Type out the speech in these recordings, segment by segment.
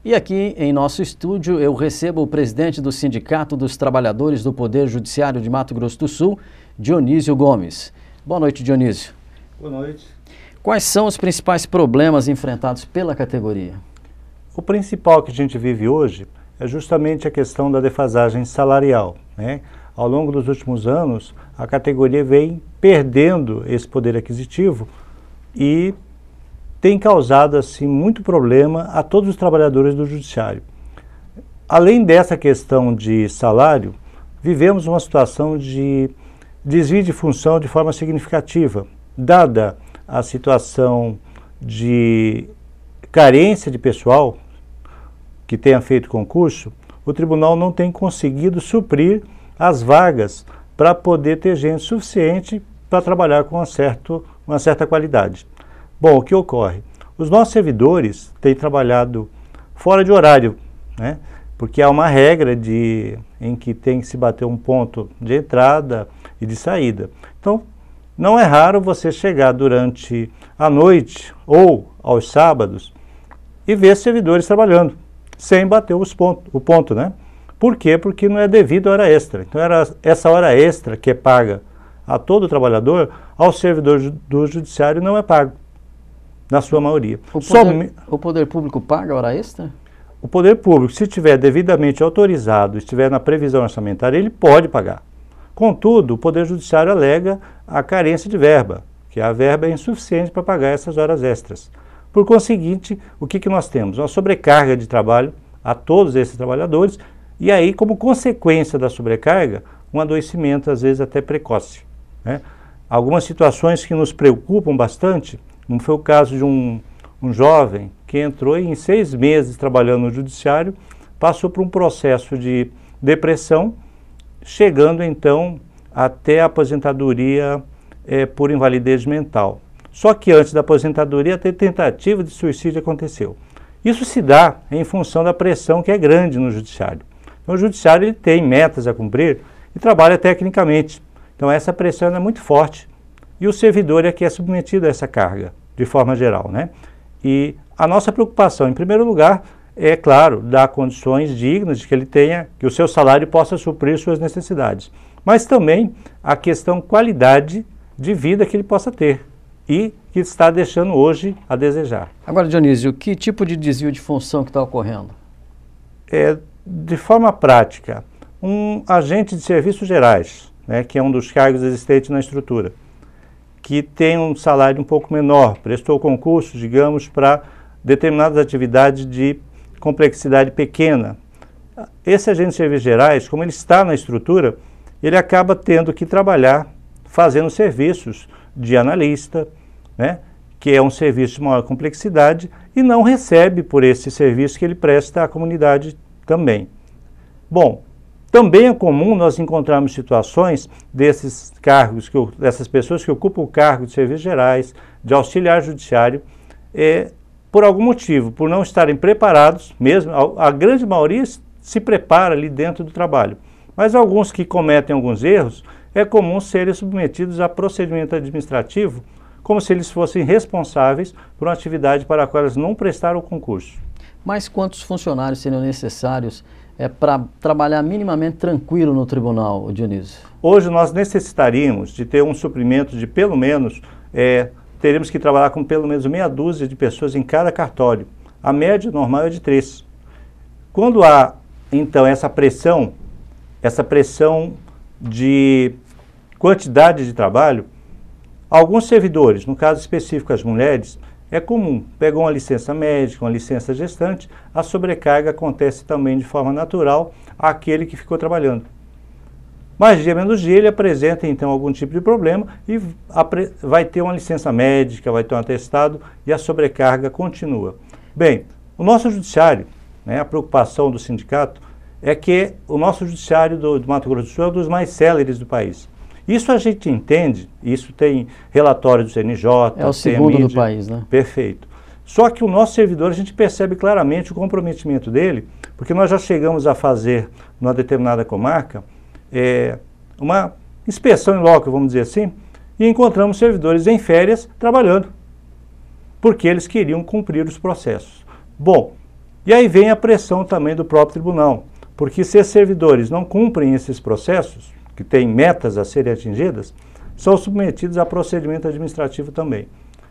E aqui em nosso estúdio eu recebo o presidente do Sindicato dos Trabalhadores do Poder Judiciário de Mato Grosso do Sul, Dionísio Gomes. Boa noite, Dionísio. Boa noite. Quais são os principais problemas enfrentados pela categoria? O principal que a gente vive hoje é justamente a questão da defasagem salarial, né? Ao longo dos últimos anos, a categoria vem perdendo esse poder aquisitivo e tem causado assim, muito problema a todos os trabalhadores do judiciário. Além dessa questão de salário, vivemos uma situação de desvio de função de forma significativa. Dada a situação de carência de pessoal que tenha feito concurso, o tribunal não tem conseguido suprir as vagas para poder ter gente suficiente para trabalhar com uma certa qualidade. Bom, o que ocorre? Os nossos servidores têm trabalhado fora de horário, né? Porque há uma regra em que tem que se bater um ponto de entrada e de saída. Então, não é raro você chegar durante a noite ou aos sábados e ver servidores trabalhando, sem bater o ponto, né? Por quê? Porque não é devido à hora extra. Então, essa hora extra que é paga a todo trabalhador, ao servidor do judiciário não é pago, na sua maioria. O poder público paga hora extra? O poder público, se estiver devidamente autorizado, estiver na previsão orçamentária, ele pode pagar. Contudo, o Poder Judiciário alega a carência de verba, que a verba é insuficiente para pagar essas horas extras. Por conseguinte, o que nós temos? Uma sobrecarga de trabalho a todos esses trabalhadores e aí, como consequência da sobrecarga, um adoecimento, às vezes até precoce, né? Algumas situações que nos preocupam bastante, não foi o caso de um jovem que entrou em 6 meses trabalhando no judiciário, passou por um processo de depressão, chegando então até a aposentadoria por invalidez mental. Só que antes da aposentadoria, até tentativa de suicídio aconteceu. Isso se dá em função da pressão que é grande no judiciário. Então, o judiciário ele tem metas a cumprir e trabalha tecnicamente. Então, essa pressão é muito forte e o servidor é que é submetido a essa carga, de forma geral, né? E a nossa preocupação, em primeiro lugar, é, claro, dar condições dignas de que ele tenha, que o seu salário possa suprir suas necessidades. Mas também a questão qualidade de vida que ele possa ter e que está deixando hoje a desejar. Agora, Dionísio, que tipo de desvio de função que está ocorrendo? De forma prática, um agente de serviços gerais, né, que é um dos cargos existentes na estrutura, que tem um salário um pouco menor, prestou concurso, digamos, para determinadas atividades de complexidade pequena. Esse agente de serviços gerais, como ele está na estrutura, ele acaba tendo que trabalhar fazendo serviços de analista, né, que é um serviço de maior complexidade e não recebe por esse serviço que ele presta à comunidade também. Bom, também é comum nós encontrarmos situações desses cargos, dessas pessoas que ocupam o cargo de serviços gerais, de auxiliar judiciário, por algum motivo, por não estarem preparados, mesmo, a grande maioria se prepara ali dentro do trabalho. Mas alguns que cometem alguns erros, é comum serem submetidos a procedimento administrativo, como se eles fossem responsáveis por uma atividade para a qual eles não prestaram o concurso. Mas quantos funcionários seriam necessários para trabalhar minimamente tranquilo no tribunal, Dionísio? Hoje nós necessitaríamos de ter um suprimento de pelo menos, teríamos que trabalhar com pelo menos meia dúzia de pessoas em cada cartório. A média normal é de 3. Quando há, então, essa pressão de quantidade de trabalho, alguns servidores, no caso específico as mulheres, é comum, pegam uma licença médica, uma licença gestante, a sobrecarga acontece também de forma natural àquele que ficou trabalhando. Mais dia menos dia ele apresenta então algum tipo de problema e vai ter uma licença médica, vai ter um atestado e a sobrecarga continua. Bem, o nosso judiciário, né, a preocupação do sindicato é que o nosso judiciário do Mato Grosso do Sul é um dos mais céleres do país. Isso a gente entende, isso tem relatório do CNJ, é o segundo do país, né? Perfeito. Só que o nosso servidor, a gente percebe claramente o comprometimento dele, porque nós já chegamos a fazer, numa determinada comarca, uma inspeção em loco, vamos dizer assim, e encontramos servidores em férias trabalhando, porque eles queriam cumprir os processos. Bom, E aí vem a pressão também do próprio tribunal, porque se esses servidores não cumprem esses processos, que têm metas a serem atingidas, são submetidos a procedimento administrativo também.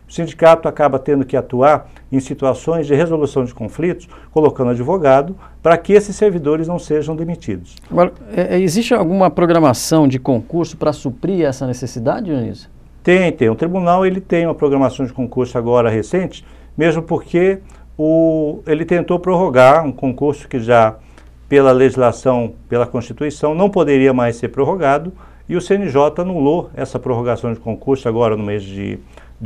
O sindicato acaba tendo que atuar em situações de resolução de conflitos, colocando advogado, para que esses servidores não sejam demitidos. Agora, existe alguma programação de concurso para suprir essa necessidade, Dionísio? Tem. O tribunal ele tem uma programação de concurso agora recente, mesmo porque ele tentou prorrogar um concurso que já, pela legislação, pela Constituição, não poderia mais ser prorrogado, e o CNJ anulou essa prorrogação de concurso agora no mês de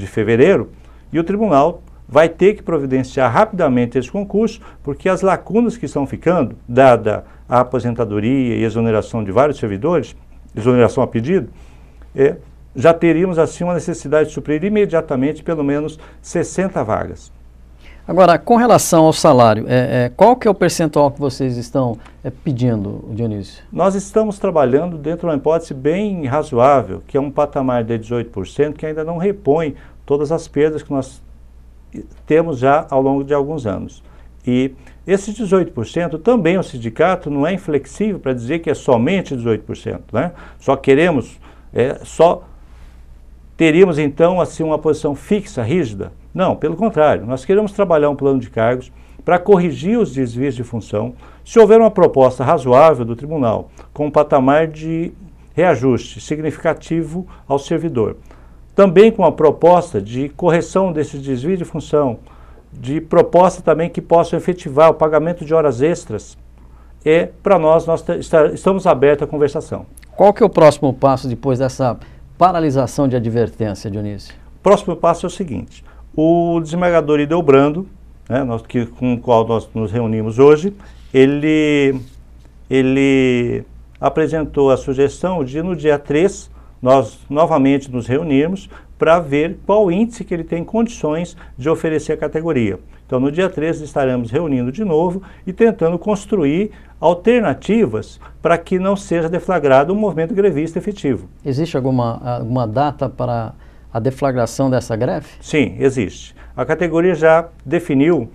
fevereiro, e o tribunal vai ter que providenciar rapidamente esse concurso, porque as lacunas que estão ficando, dada a aposentadoria e exoneração de vários servidores, exoneração a pedido, já teríamos assim uma necessidade de suprir imediatamente pelo menos 60 vagas. Agora, com relação ao salário, qual que é o percentual que vocês estão pedindo, Dionísio? Nós estamos trabalhando dentro de uma hipótese bem razoável, que é um patamar de 18%, que ainda não repõe todas as perdas que nós temos já ao longo de alguns anos. E esses 18% também o sindicato não é inflexível para dizer que é somente 18%, né? Só teríamos então assim uma posição fixa, rígida. Não, pelo contrário, nós queremos trabalhar um plano de cargos para corrigir os desvios de função, se houver uma proposta razoável do tribunal, com um patamar de reajuste significativo ao servidor. Também com uma proposta de correção desses desvios de função, de proposta também que possam efetivar o pagamento de horas extras, para nós estamos abertos à conversação. Qual que é o próximo passo depois dessa paralisação de advertência, Dionísio? O próximo passo é o seguinte: o desembargador Hildebrando, né, com o qual nós nos reunimos hoje, ele apresentou a sugestão de, no dia 3, nós novamente nos reunirmos para ver qual índice que ele tem condições de oferecer à categoria. Então, no dia 3, estaremos reunindo de novo e tentando construir alternativas para que não seja deflagrado um movimento grevista efetivo. Existe alguma data para a deflagração dessa greve? Sim, existe. A categoria já definiu,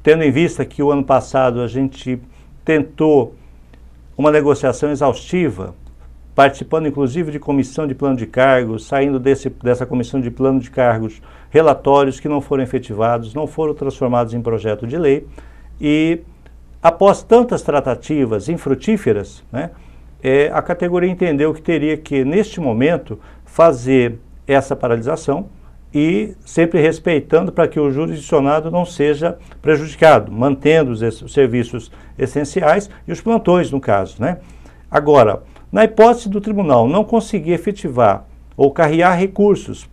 tendo em vista que o ano passado a gente tentou uma negociação exaustiva, participando inclusive de comissão de plano de cargos, saindo dessa comissão de plano de cargos relatórios que não foram efetivados, não foram transformados em projeto de lei, e após tantas tratativas infrutíferas, né, a categoria entendeu que teria que, neste momento, fazer essa paralisação e sempre respeitando para que o jurisdicionado não seja prejudicado, mantendo os serviços essenciais e os plantões, no caso, né? Agora, na hipótese do tribunal não conseguir efetivar ou carrear recursos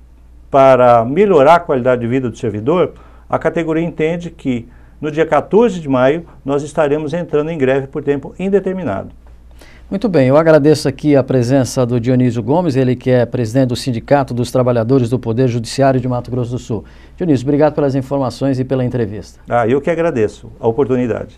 para melhorar a qualidade de vida do servidor, a categoria entende que no dia 14 de maio nós estaremos entrando em greve por tempo indeterminado. Muito bem, eu agradeço aqui a presença do Dionísio Gomes, ele que é presidente do Sindicato dos Trabalhadores do Poder Judiciário de Mato Grosso do Sul. Dionísio, obrigado pelas informações e pela entrevista. Eu que agradeço a oportunidade.